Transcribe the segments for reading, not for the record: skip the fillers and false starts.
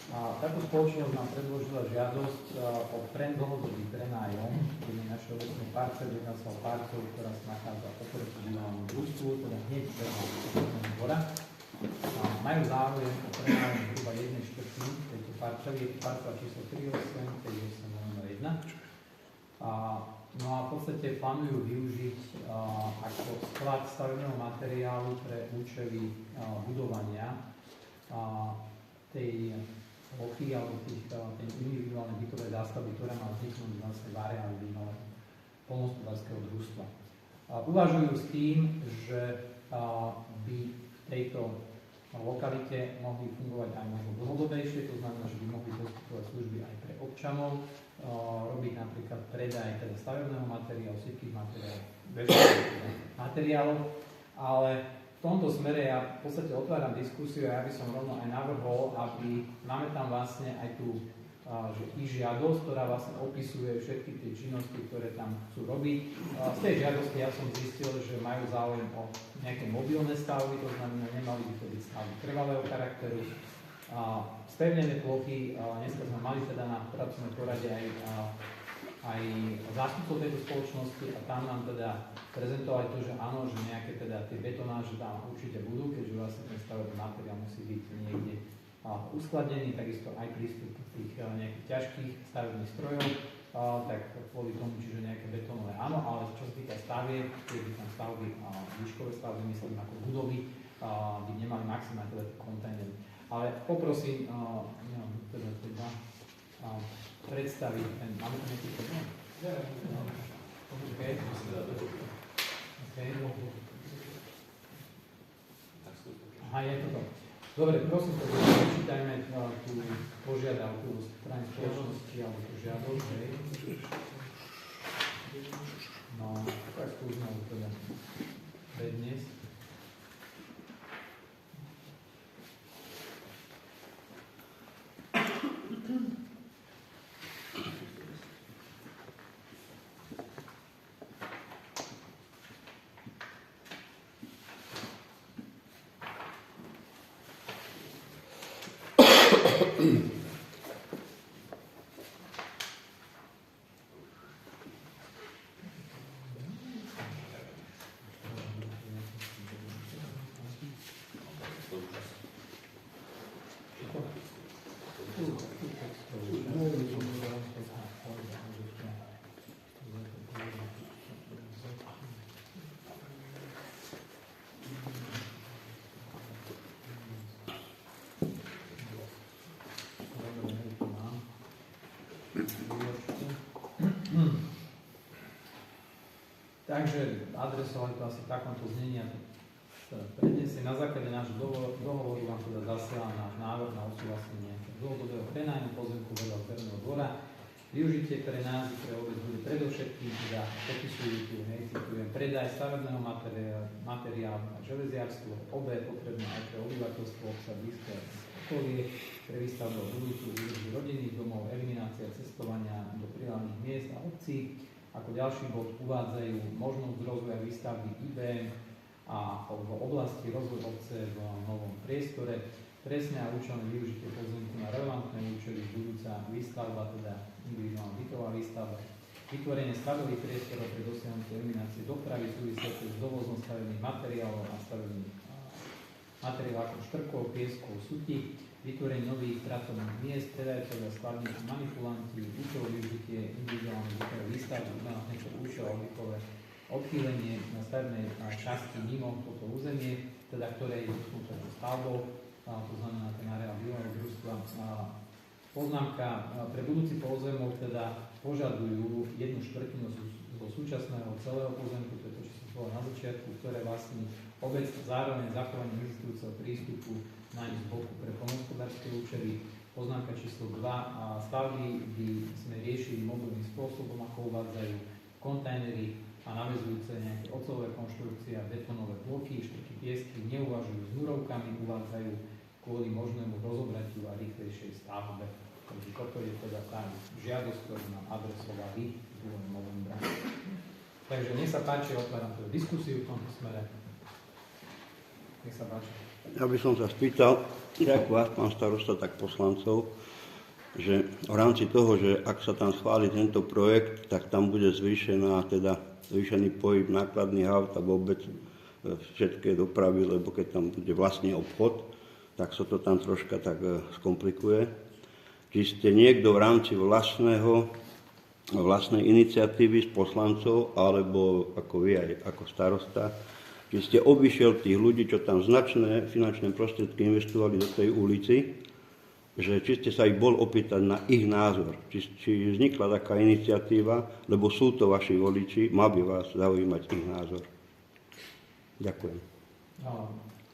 Táto spoločnosť nám predložila žiadosť o dlhodobý prenájom jednej našej obecnej parcely, jedná sa o parcelu, ktorá sa nachádza oproti bývalému družstvu, teda hneď vedľa dvora. Majú záujem o prenájom zhruba 1/4 tejto parcely, je to parcela číslo 3858-1. No a v podstate plánujú využiť ako sklad stavebného materiálu pre účely budovania tej plochy alebo tej individuálnej bytovej zástavby, ktorá má vzniknúť vlastne v areáli bývalého poľnohospodárskeho družstva. Uvažujú s tým, že by v tejto lokalite mohli fungovať aj možno dlhodobejšie, to znamená, že by mohli poskytovať služby aj pre občanov, robiť napríklad predaj teda stavebného materiálu, sypkých materiálov, ale v tomto smere ja v podstate otváram diskusiu a ja by som rovno aj navrhol, aby máme tam vlastne aj tú žiadosť, ktorá vlastne opisuje všetky tie činnosti, ktoré tam chcú robiť. Z tej žiadosti ja som zistil, že majú záujem o nejaké mobilné stavby, to znamená, nemali by to byť stavby trvalého charakteru. Spevnené plochy, dneska sme mali teda na pracovnej porade aj zástupcov tejto spoločnosti a tam nám teda prezentovali to, že áno, že nejaké teda tie betonáže tam určite budú, keďže vlastne ten stavebný materiál musí byť niekde uskladnený, takisto aj prístup tých nejakých ťažkých stavebných strojov, tak kvôli tomu, čiže nejaké betónové áno, ale čo sa týka stavieb, tie by tam stavby, výškové stavby, myslím ako budovy, by nemali maximálne teda kontajnery. Ale poprosím, teda predstaviť ten, máme tam nejaký problém? OK. Aha, je to to. Dobre, prosím, prečítajme tú požiadavku zo strany spoločnosti alebo tú žiadosť. No, tak skúsme ho teda predniesť. Takže adresovali to asi v takomto znení a predniesie. Na základe nášho dohovoru vám teda zasielam náš návrh na odsúhlasenie dlhodobého prenájmu pozemku vedľa zberného dvora. Využitie pre nás, pre obec bude predovšetkým, teda popisujú tu, citujem, predaj stavebného materiálu a železiarstvo, obe potrebné aj pre obyvateľstvo obsa blízke okolie, pre výstavbu budúcu údržby rodinných domov, eliminácia cestovania do priľahlých miest a obcí. Ako ďalší bod uvádzajú možnosť rozvoja výstavby IBM a v oblasti rozvoj obce v novom priestore, presné a účelné využitie pozemku na relevantné účely, budúca výstavba, teda individuálna bytová výstavba, vytvorenie skladových priestorov pre dosiahnutie eliminácie dopravy súvisiacej s dovozom stavebných materiálov a stavebných materiálov ako štrkov, pieskov, sutí, vytvorenie nových pracovných miest, predajcovia, skladníci, manipulanti, účelové využitie individuálnej bytovej výstavby, uznaného účelové obvykové odchýlenie na stavebnej časti mimo toto územie, teda ktoré je dotknuté stavbou, to znamená ten areál bývalého družstva. Poznámka, pre budúci pozemok teda požadujú 1/4 zo súčasného celého pozemku, to je to, čo som povedal na začiatku, ktoré vlastní obec, zároveň zachovanie existujúceho prístupu na z boku pre poľnohospodárske účely. Poznámka číslo 2, stavby by sme riešili mobilným spôsobom, ako uvádzajú kontajnery a naväzujúce nejaké oceľové konštrukcie a betónové bloky, štvrky, piesky, neuvažujú s murovkami, uvádzajú kvôli možnému rozobratiu a rýchlejšej stavbe. Takže toto je teda tá žiadosť, ktorú nám adresovali 2. novembra. Takže nech sa páči, otváram teda diskusiu v tomto smere. Nech sa páči. Ja by som sa spýtal, jak vás, pán starosta, tak poslancov, že v rámci toho, že ak sa tam schváli tento projekt, tak tam bude zvýšený pohyb nákladných aut a vôbec všetké dopravy, lebo keď tam bude vlastný obchod, tak sa to tam troška tak skomplikuje. Či ste niekto v rámci vlastnej iniciatívy s poslancov, alebo ako vy aj ako starosta, či ste obišiel tých ľudí, čo tam značné finančné prostriedky investovali do tej ulici, že či ste sa ich bol opýtať na ich názor, či vznikla taká iniciatíva, lebo sú to vaši voliči, mal by vás zaujímať ich názor. Ďakujem.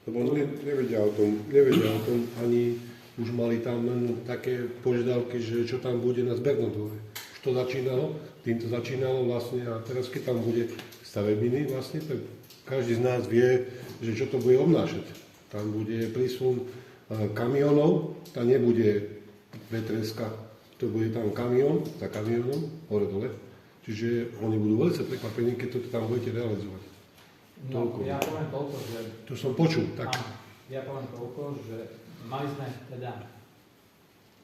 Lebo nevedia o tom, ani už mali tam len také požiadavky, že čo tam bude na zbernom dvore. Už to týmto začínalo vlastne a teraz keď tam bude stavebniny vlastne, tak každý z nás vie, že čo to bude obnášať. Tam bude prísun kamionov, tam nebude vetreska, to bude tam kamión za kamiónom, hore-dole. Čiže oni budú veľmi prekvapení, keď to tam budete realizovať. No, ja poviem toľko, že... To som počul, tak. Áno, ja poviem toľko, že mali sme teda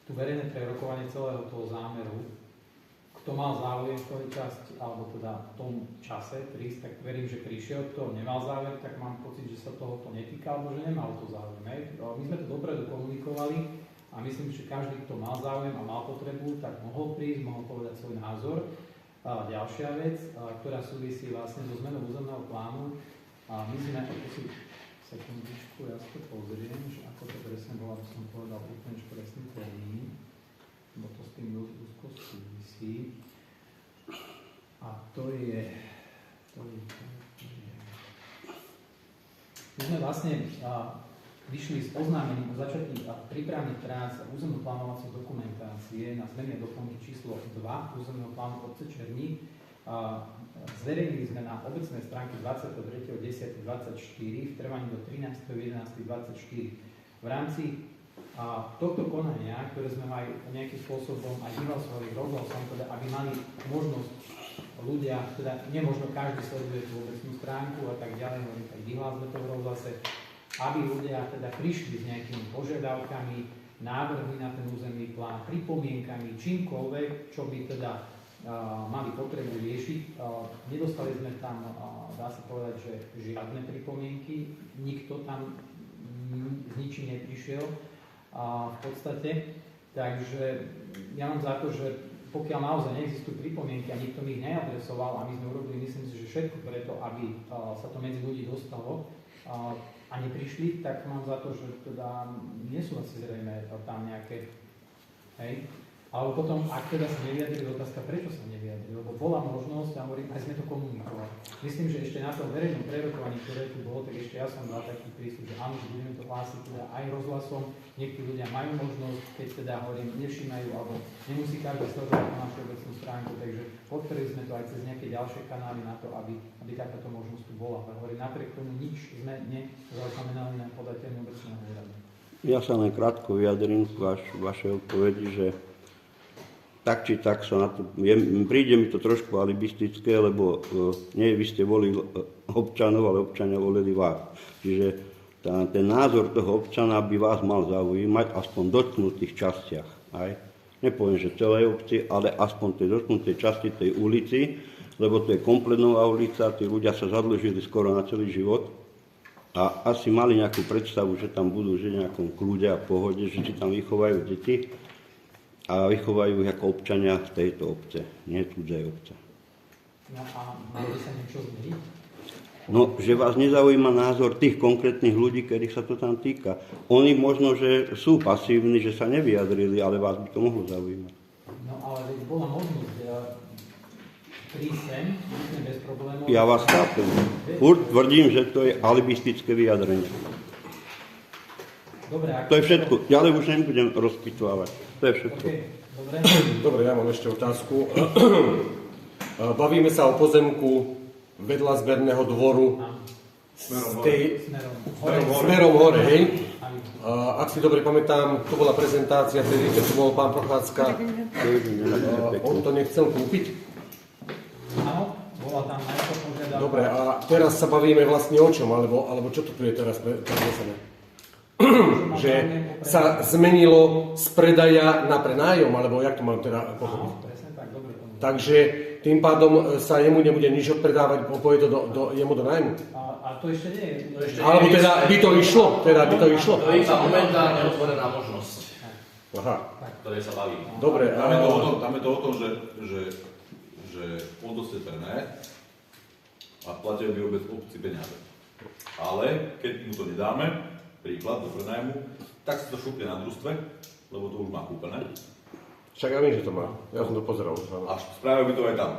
tu verejné prerokovanie celého toho zámeru. Kto mal záujem v tej časti, alebo teda v tom čase prísť, tak verím, že prišiel. Kto nemal záujem, tak mám pocit, že sa tohoto netýka, alebo že nemal to záujem. My sme to dopredu komunikovali a myslím, že každý, kto mal záujem a mal potrebu, tak mohol prísť, mohol povedať svoj názor. A ďalšia vec, ktorá súvisí vlastne so zmenou územného plánu, a my sme, sekundičku, ja si to pozriem, že ako to presne bolo, aby som povedal úplne presný termín, bo to s tým úzko súvisí. A to je... My sme vlastne vyšli s oznámením o začatí prípravných prác a územno-plánovacej dokumentácie na zmeny doplnky číslo 2 územného plánu obce Černík. Zverejnili sme na obecnej stránke 23.10.24 v trvaní do 13.11.24. V rámci tohto konania, ktoré sme mali nejakým spôsobom aj vyhlasovali rozhlasom, teda aby mali možnosť ľudia, teda nemožno každý sleduje tú obecnú stránku a tak ďalej, tak vyhlásme to v rozhlase, aby ľudia teda prišli s nejakými požiadavkami, návrhmi na ten územný plán, pripomienkami, čímkoľvek, čo by teda mali potrebu riešiť. Nedostali sme tam, dá sa povedať, že žiadne pripomienky, nikto tam s ničím neprišiel v podstate. Takže ja mám za to, že pokiaľ naozaj neexistujú pripomienky a nikto mi ich neadresoval a my sme urobili, myslím si, že všetko preto, aby sa to medzi ľudí dostalo a neprišli, tak mám za to, že teda nie sú asi zrejme tam nejaké, hej. Alebo potom, ak teda sa nevyjadrili, otázka, prečo sa nevyjadrili, lebo bola možnosť, a hovorím, aj sme to komunikovali. Myslím, že ešte na tom verejnom prerokovaní, ktoré tu bolo, tak ešte ja som dal taký prístup, že áno, že budeme to hlásiť teda aj rozhlasom. Niektorí ľudia majú možnosť, keď teda hovorím, nevšímajú, alebo nemusí každý sledovať na našu obecnú stránku, takže podporili sme to aj cez nejaké ďalšie kanály na to, aby takáto možnosť tu bola. Ale hovorím, napriek tomu nič sme nezaznamenali na podateľnú obecného úradu. Ja sa len krátko vyjadrím k vašej odpovedi, že tak či tak sa na to... príde mi to trošku alibistické, lebo nie vy ste volili občanov, ale občania volili vás. Čiže ten názor toho občana by vás mal zaujímať aspoň v dotknutých častiach. Aj? Nepoviem, že celej obci, ale aspoň tej dotknutej časti tej ulici, lebo to je kompletná ulica, tí ľudia sa zadlžili skoro na celý život a asi mali nejakú predstavu, že tam budú žiť v nejakom kľude a pohode, že si tam vychovajú deti a vychovajú ich ako občania z tejto obce, nie cudzej obce. No a malo by sa niečo zmeniť? No, že vás nezaujíma názor tých konkrétnych ľudí, ktorých sa to tam týka. Oni možno, že sú pasívni, že sa nevyjadrili, ale vás by to mohlo zaujímať. No ale bola možnosť prísť sem, bez problémov. Ja vás chápem. Furt tvrdím, že to je alibistické vyjadrenie. Dobre, to je všetko. Ďalej už nebudem rozpitvávať. To je všetko. Okay. Dobre, ja mám ešte otázku. Bavíme sa o pozemku vedľa zberného dvoru smerom hore, hej? Ak si dobre pamätám, to bola prezentácia, keď tu bol pán Prochádzka, on to nechcel kúpiť? Áno, bola tam najprv požiadavka. Dobre, a teraz sa bavíme vlastne o čom, alebo čo tu je teraz prednesené? že sa zmenilo z predaja na prenájom, alebo jak to mám teda pochopiť? Áno, presne tak, dobre tomu. Takže tým pádom sa jemu nebude nič odpredávať, poje to jemu do nájmu. A to ešte nie je. Alebo teda by to išlo, To je iba momentálne otvorená možnosť, Aha, ktorej sa bavíme. dobre. Tam je to o tom, že on dostane prenajať a platia by obec obci peniaze. Ale keď mu to nedáme, príklad do prenajmu, tak si to šupne na družstve, lebo to už má kúpené. Však ja viem, že to má. Ja som to pozeral. A spravia by to aj tam.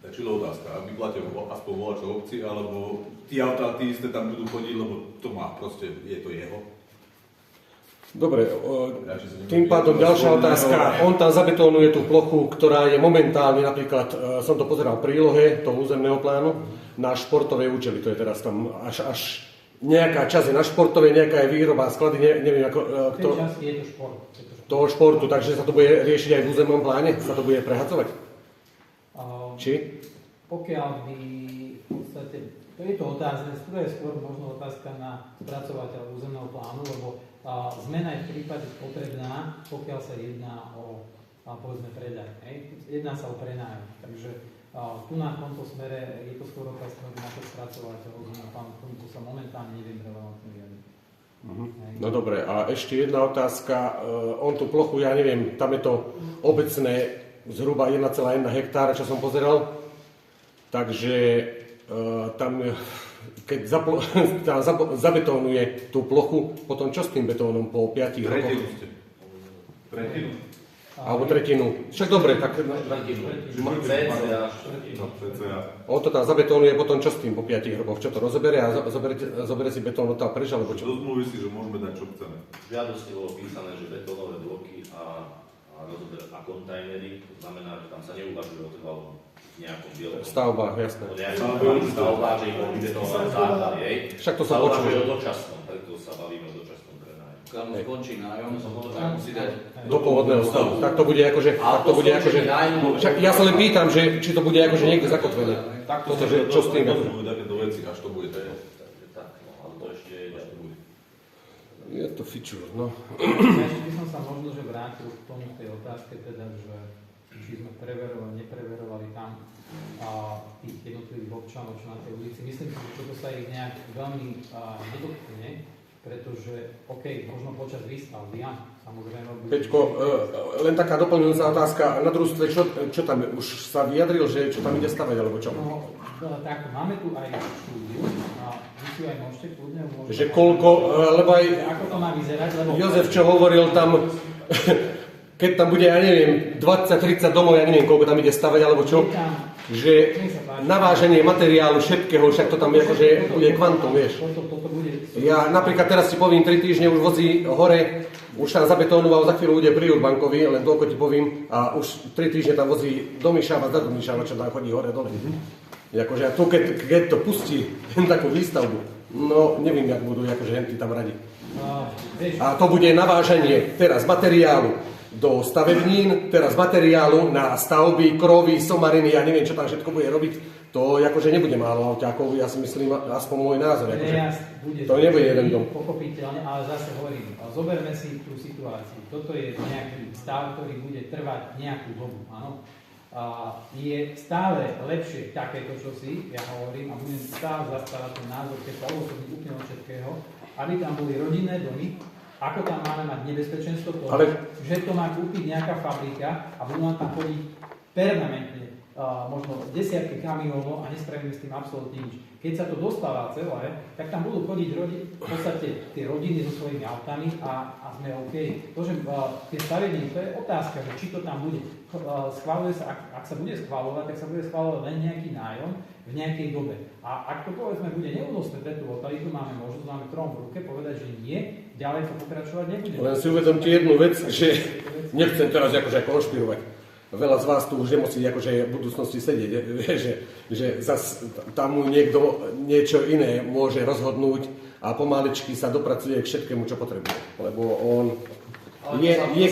Takže je to otázka, aby platil aspoň volačo obci, alebo tí autá, tí isté tam budú chodiť, lebo to má proste, je to jeho. Dobre, tým pádom ďalšia otázka. On tam zabetónuje tú plochu, ktorá je momentálne, napríklad, som to pozeral v prílohe toho územného plánu, na športové účely. To je teraz tam až nejaká časť je na športové, nejaká je výroba, sklady, neviem ako... V tej časti je to šport. Toho športu, takže sa to bude riešiť aj v územnom pláne? Sa to bude prehadzovať? Či? Pokiaľ by v podstate, to je to otázne, to je skôr možno otázka na spracovateľa územného plánu, lebo zmena je v prípade potrebná, pokiaľ sa jedná o, povedzme, predaj. Jedná sa o prenájom. Takže tu na tomto smere je to skôr otázka na to spracovateľa územného plánu, tomu sa momentálne neviem relevantne vyjadriť. No dobre, a ešte jedna otázka. On tú plochu, ja neviem, tam je to obecné zhruba 1,1 hektára, čo som pozeral. Takže tam, keď zabetónuje tú plochu, potom čo s tým betónom po 5 rokoch? Tretinu. Alebo tretinu. Však dobre, tak... On to tam zabetónuje, potom čo s tým po 5 rokoch? Čo to rozoberie a zoberie si betón od tam preč, alebo čo? Do zmluvy si, že môžeme dať, čo chceme. V žiadosti bolo písané, že betónové bloky a kontajnery, to znamená, že tam sa neuvažuje o trvalom nejakom dielom. Stavba, jasné. O nejakom stavbách, že ich boli betónové základy, hej. Však to sa uvažuje počuje. o dočasnom, preto sa bavíme o dočasnom prenájmu. Keď mu skončí nájom, tak musí dať. Do pôvodného stavu. Tak to bude akože... Však ja sa len pýtam, že, či to bude akože niekde zakotvené. Takto Toto, že čo s tým? rozumú takéto veci, až to bude toto. Tak, no, ale to ešte je ďalej. Je to fičúr, no. Ešte by som sa možno že vrátil k tomu tej otázke, teda, že či sme preverovali, nepreverovali tam tých jednotlivých občanov, čo na tej ulici. Myslím si, že toto sa ich nejak veľmi nedotkne, pretože, OK, možno počas výstavby, samozrejme... Peťko, len taká doplňujúca otázka. Na družstve, čo tam už sa vyjadril, že čo tam ide stavať, alebo čo? No, takto, máme tu aj štúdiu, a vy si ju aj môžete kľudne... Že koľko, lebo aj Ako to má vyzerať, lebo... Jozef, čo hovoril tam, keď tam bude, ja neviem, 20-30 domov, ja neviem, koľko tam ide stavať, alebo čo, že naváženie materiálu všetkého, však to tam akože bude kvantum, vieš. Ja napríklad teraz si poviem, 3 týždne už vozí hore, už tam zabetónoval, za chvíľu bude pri Urbankovi, len toľko ti poviem, a už 3 týždne tam vozí do Myšava, za Myšava, čo tam chodí hore dole. Akože a tu, keď to pustí takú výstavbu, no neviem, jak budú akože henty tam radi. A to bude naváženie teraz materiálu do stavebnín, teraz materiálu na stavby, krovy, somariny, ja neviem, čo tam všetko bude robiť. To akože nebude málo auťákov, ja si myslím, aspoň môj názor. Akože, to nebude jeden dom. Pochopiteľne, ale zase hovorím, zoberme si tú situáciu. Toto je nejaký stav, ktorý bude trvať nejakú dobu, áno. Je stále lepšie takéto čosi, ja hovorím, a budem stále zastávať ten názor, keď sa osobní úplne od všetkého, aby tam boli rodinné domy, ako tam máme mať nebezpečenstvo toho, že to má kúpiť nejaká fabrika a budú nám tam chodiť permanentne možno desiatky kamionov a nespravíme s tým absolútne nič. Keď sa to dostáva celé, tak tam budú chodiť v podstate tie rodiny so svojimi autami a sme OK. To, že tie stavební, to je otázka, že či to tam bude. Schvaľuje sa, ak sa bude schvaľovať, tak sa bude schvaľovať len nejaký nájom v nejakej dobe. A ak to povedzme bude neúnosné pre tú lokalitu, máme možnosť, máme trom v ruke povedať, že nie, ďalej to pokračovať nebude. Len si uvedomte jednu vec, že nechcem teraz akože konšpirovať. Veľa z vás tu už nemusí akože v budúcnosti sedieť, že zas tam mu niekto niečo iné môže rozhodnúť a pomaličky sa dopracuje k všetkému, čo potrebuje. Lebo on je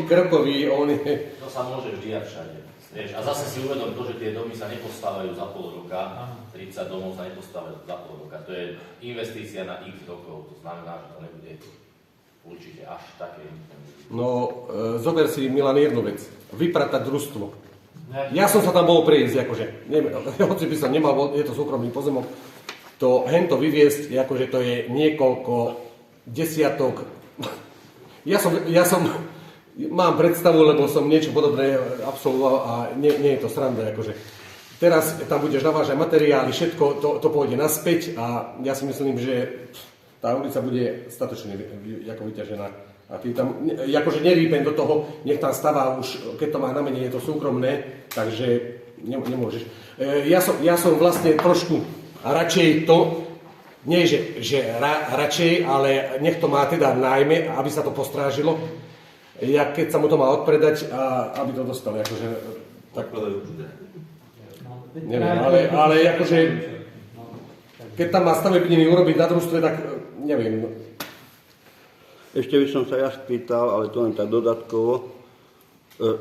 krokový, on je... To sa môže vždy a všade. Vieš, a zase si uvedom to, že tie domy sa nepostávajú za pol roka, 30 domov sa nepostávajú za pol roka. To je investícia na x rokov, to znamená, že to nebude určite až také. No, zober si, Milan, jednu vec. Vypratať družstvo. Ja som sa tam bol prejsť, akože, hoci by som nemal, je to súkromný pozemok, to hento vyviesť, akože to je niekoľko desiatok. Ja som mám predstavu, lebo som niečo podobné absolvoval a nie je to sranda, akože. Teraz tam budeš navážať materiály, všetko to pôjde naspäť a ja si myslím, že tá ulica bude statočne ako vyťažená. A ty tam, akože nerýpem do toho, nech tam stavá už, keď to má na mene, je to súkromné, takže nemôžeš. Ja som vlastne trošku radšej to, nie že radšej, ale nech to má teda v nájme, aby sa to postrážilo. Ja keď sa mu to má odpredať, aby to dostal, akože... Tak, neviem, ale akože... Keď tam má stavebniny urobiť na družstve, tak neviem. Ešte by som sa ja spýtal, ale to len tak dodatkovo,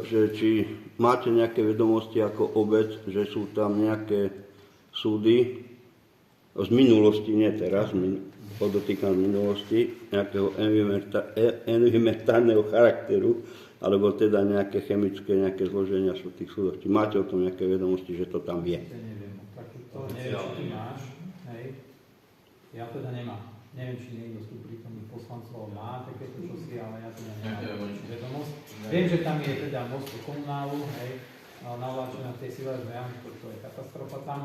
že či máte nejaké vedomosti ako obec, že sú tam nejaké súdy z minulosti, nie teraz, podotýkam z minulosti, nejakého environmentálneho charakteru, alebo teda nejaké chemické, nejaké zloženia sú tých súdov. Či máte o tom nejaké vedomosti, že to tam je? To neviem, to neviem, či ty máš, hej. Ja teda nemám. Neviem, či niekto z tu prítomných poslancov má takéto čosi, ale ja teda nemám vedomosť. Viem, že tam je teda množstvo komunálu, hej, navláčené v tej silárnej jamy, to je katastrofa tam.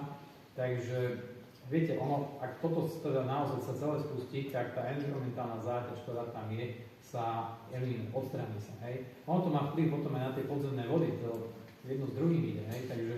Takže, viete, ak toto teda naozaj sa celé spustí, tak tá environmentálna záťaž, ktorá tam je, sa odstráni sa, hej. Ono to má vplyv potom aj na tie podzemné vody, to jedno s druhým ide, hej, takže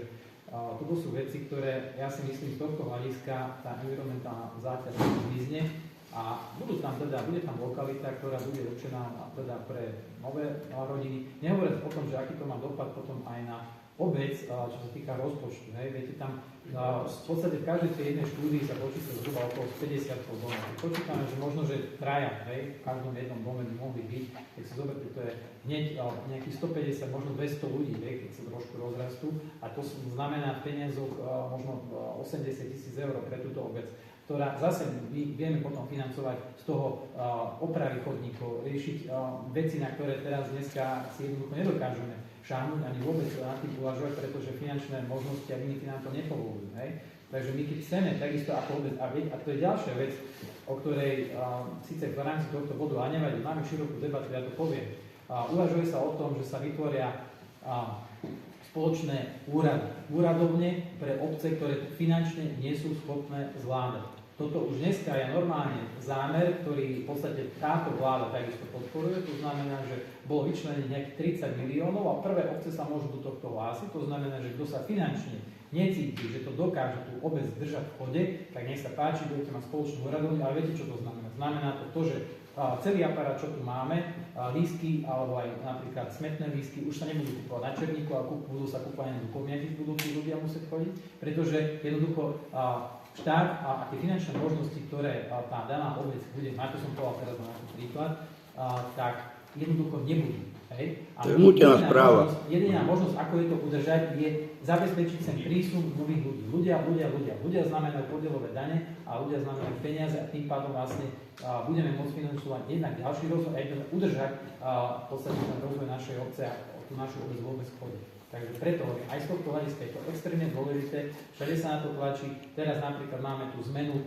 toto sú veci, ktoré ja si myslím z tohto hľadiska tá environmentálna záťaž zmizne. A bude tam lokalita, ktorá bude určená teda pre nové rodiny. Nehovoriac o tom, že aký to má dopad potom aj na obec, čo sa týka rozpočtu. Hej. Viete, tam v podstate v každej tej jednej štúdii sa počíta zhruba okolo 50 domov. Počítame, že možno, že traja, hej, v každom jednom dome by mohli byť, keď si zoberte, to je hneď nejakých 150, možno 200 ľudí, hej, keď sa trošku rozrastú. A to znamená v peniazoch možno 80 000 eur pre túto obec, ktorá zase my vieme potom financovať z toho opravy chodníkov, riešiť veci, na ktoré teraz dneska si jednoducho nedokážeme šáhnuť ani vôbec na tým uvažovať, pretože finančné možnosti a limity nám to nepovolujú. Hej? Takže my keď chceme, takisto ako vôbec, a to je ďalšia vec, o ktorej síce v rámci tohto bodu a nevadí, máme širokú debatu, ja to poviem. Uvažuje sa o tom, že sa vytvoria spoločné úradovne pre obce, ktoré finančne nie sú schopné zvládať. Toto už dneska je normálne zámer, ktorý v podstate táto vláda takisto podporuje. To znamená, že bolo vyčlenených nejakých 30 miliónov a prvé obce sa môžu do tohto hlásiť. To znamená, že kto sa finančne necíti, že to dokáže tú obec držať v chode, tak nech sa páči, budete mať spoločnú úradovňu, ale viete, čo to znamená? Znamená to, že celý aparát, čo tu máme, lístky alebo aj napríklad smetné lístky, už sa nebudú kúpovať na černíku, ale budú sa kúpovať na dukovniakých, budú tí ľudia musieť chodiť, pretože jednoducho štát a tie finančné možnosti, ktoré tá daná obec bude mať, to som povedal teraz na nejaký príklad, tak jednoducho nebudú. Hej? A to je nútená správa. Jediná možnosť, ako je to udržať, je zabezpečiť sem prísun nových ľudí. Ľudia znamenajú podielové dane a ľudia znamenajú peniaze a tým pádom vlastne budeme môcť financovať jednak ďalší rozvoj a jednak udržať v podstate ten rozvoj našej obce a tú našu obec vôbec chodí. Takže preto aj z tohto hľadiska je to extrémne dôležité, všade sa na to tlačí. Teraz napríklad máme tú zmenu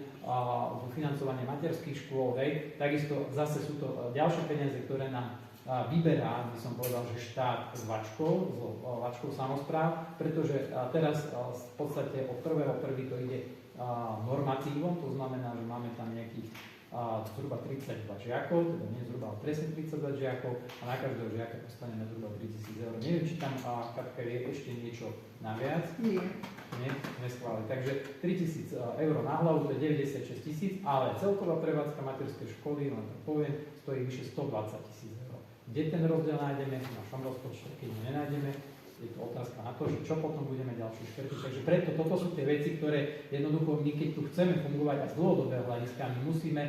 v financovaní materských škôl, hej. Takisto zase sú to ďalšie peniaze, ktoré nám vyberá, by som povedal, že štát s vačkou samospráv, pretože teraz v podstate od 1.1. to ide normatívom, to znamená, že máme tam nejakých zhruba 32 žiakov, teda nie zhruba presne 32 žiakov a na každého žiaka dostaneme zhruba 3 000 eur. Neviem, či tam Katka je ešte niečo naviac. Nie, neschváli. Takže 3 000 eur na hlavu, to je 96 000, ale celková prevádzka materskej školy, len to poviem, stojí vyše 120 000 eur. Kde ten rozdiel nájdeme? V našom rozpočte, keď ho nenájdeme, je to otázka na to, že čo potom budeme ďalšie škrtiť. Takže preto toto sú tie veci, ktoré jednoducho my, keď tu chceme fungovať aj z dlhodobého hľadiska, my musíme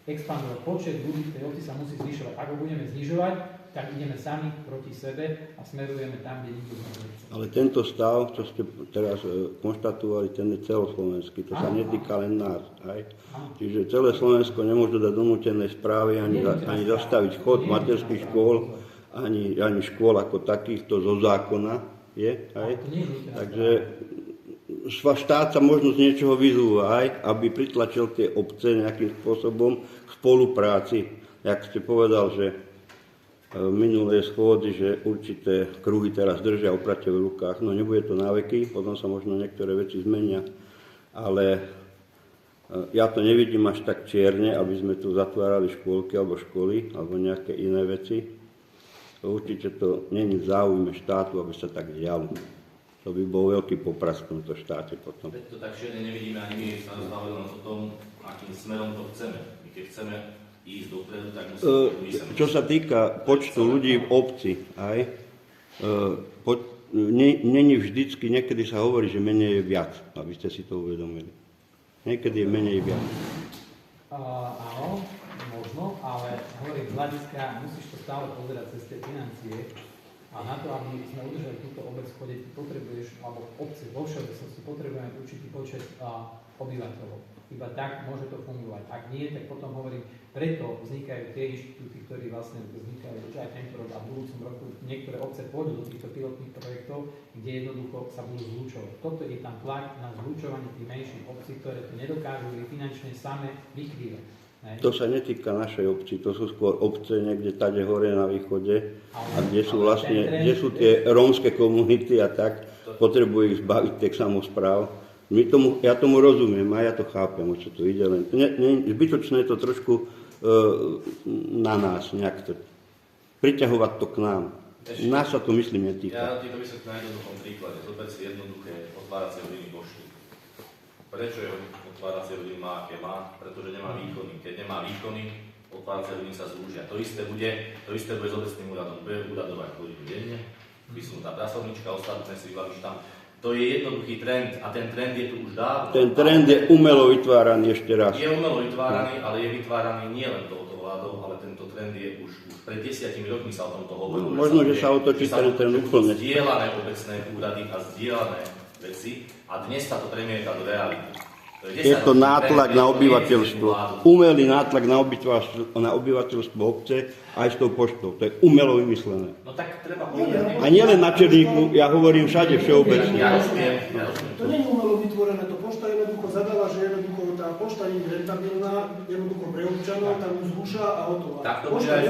expandovať počet ľudí, v tej obci sa musí zvyšovať. Ak ho budeme znižovať, tak ideme sami proti sebe a smerujeme tam, kde nikto nechce. Ale tento stav, čo ste teraz konštatovali, ten je celoslovenský, to sa netýka len nás. Aj? Čiže celé Slovensko nemôže dať donútenej správy ani zastaviť chod materských škôl, ani škôl ako takýchto zo zákona. Aj? Takže štát sa možno z niečoho vyzúva aj, aby pritlačil tie obce nejakým spôsobom k spolupráci. Jak ste povedal, že v minulej schôdzi, že určité kruhy teraz držia oprate v rukách. No nebude to na veky, potom sa možno niektoré veci zmenia, ale ja to nevidím až tak čierne, aby sme tu zatvárali škôlky alebo školy alebo nejaké iné veci. Určite to nie je v záujme štátu, aby sa tak dialo. To by bol veľký poprask v tomto štáte potom. Veď to tak čierne nevidíme ani my, sa rozprávali len o tom, akým smerom to chceme. My keď chceme ísť dopredu, tak musíme... Čo sa týka počtu ľudí v obci, aj, není vždycky, niekedy sa hovorí, že menej je viac, aby ste si to uvedomili. Niekedy je menej viac. Áno, možno, ale hovorím z hľadiska, musíš to stále pozerať cez tie financie a na to, aby sme udržali túto obec v chode, ty potrebuješ, alebo obce vo všeobecnosti potrebujeme určitý počet obyvateľov. Iba tak môže to fungovať. Ak nie, tak potom hovorím, preto vznikajú tie inštitúty, ktorí vlastne vznikajú už aj tento rok a v budúcom roku niektoré obce pôjdu do týchto pilotných projektov, kde jednoducho sa budú zlúčovať. Toto je tam tlak na zlúčovanie tých menších obcí, ktoré to nedokážu finančne same vykrývať. To sa netýka našej obci, to sú skôr obce niekde tade hore na východe, a kde sú vlastne, kde sú tie rómske komunity a tak, potrebujú ich zbaviť tých samospráv. Ja tomu rozumiem a ja to chápem, o čo tu ide, len zbytočné je to trošku na nás, nejak to priťahovať to k nám. Nás sa to, myslím, netýka. Ja ti to vysvetlím na jednoduchom príklade. Zober si jednoduché otváracie hodiny pošty. Prečo je otváracie hodiny má, aké má? Pretože nemá výkony. Keď nemá výkony, otváracie hodiny sa zlúžia. To isté bude s obecným úradom. Bude úradovať hodinu denne, vysunutá pracovníčka, ostatné si vybavíš tam. To je jednoduchý trend a ten trend je tu už dávno. Ten trend je umelo vytváraný ešte raz. Je umelo vytváraný, ale je vytváraný nielen touto vládou, ale tento trend je už pred 10 rokmi sa o tomto hovorilo. Možno, že sa otočí ten trend úplne. Zdieľané obecné úrady a zdieľané veci a dnes sa to premieta do reality. Je to nátlak na obyvateľstvo. Umelý nátlak na obyvateľstvo obce aj s tou poštou. To je umelo vymyslené. No tak treba povedať. A nielen na Černíku, ja hovorím všade všeobecne. Ja rozumiem. To nie je umelo vytvorené, to pošta jednoducho zadala, že jednoducho tá pošta nie je rentabilná, jednoducho pre občanov, tam ju zruša a hotová. Tak to bude aj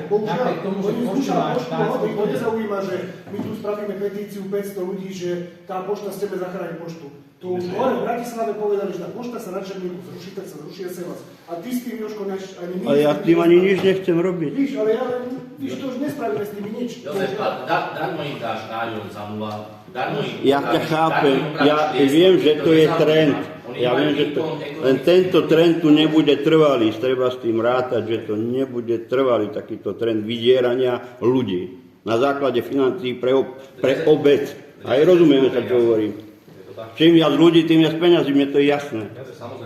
bohužiaľ, oni zrušia poštu, ich to nezaujíma, že my tu spravíme petíciu 500 ľudí, že tá pošta chceme zachrániť poštu. To už hore v Bratislave povedali, že tá pošta sa na Černíku zruší, tak sa zruší SMS. A ty s tým, Jožko, ani my... Ale ja s tým ani nič nechcem robiť. Víš, ale ja len, to už nespravíme s tým nič. Jozef, darmo im dáš nájom za nula, darmo im... Ja ťa chápem, ja viem, že to je trend. Ja viem, že to... Len tento trend tu nebude trvalý. Treba s tým rátať, že to nebude trvalý takýto trend vydierania ľudí. Na základe financií pre obec. Aj rozumieme sa, čo hovorím. Čím viac ľudí, tým viac peňazí, mne to je jasné.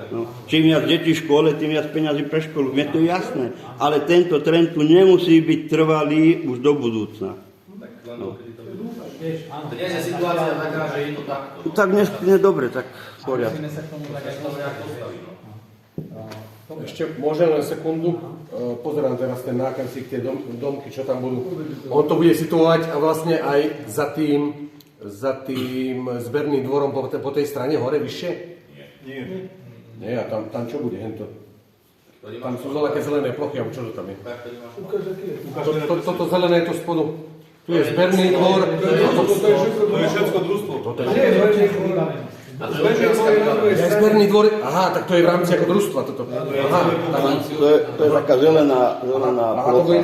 No. Čím viac detí v škole, tým viac peňazí pre školu, mne to je jasné. Ale tento trend tu nemusí byť trvalý už do budúcna. No. Dnes je situácia taká, že je to takto. Tak dnes je dobre, tak poriadne. Ešte môžem len sekundu, pozerám teraz ten nákazík, tie domky, čo tam budú. On to bude situovať a vlastne aj za tým zberným dvorom po tej strane hore vyššie? Nie. Nie, a tam čo bude hento? Tam sú veľké zelené plochy, alebo čo to tam je? Toto zelené je to spodu. Tu je zberný dvor. To je všetko družstvo. Je zberný dvor, aha, tak to je v rámci ako družstva toto. Aha, to je taká zelená plocha.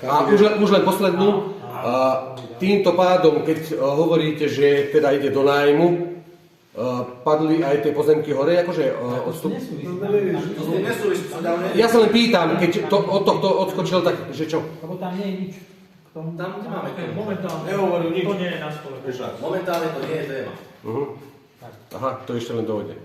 A už len poslednú. Týmto pádom, keď hovoríte, že teda ide do nájmu, padli aj tie pozemky hore, akože odstup? Ja sa len pýtam, keď od tohto odskočil, tak že čo? Lebo tam nie je nič. Tam nemáme tému. Nehovoril nič. To nie je na stole. Momentálne to nie je téma. Aha, to ešte len dojde.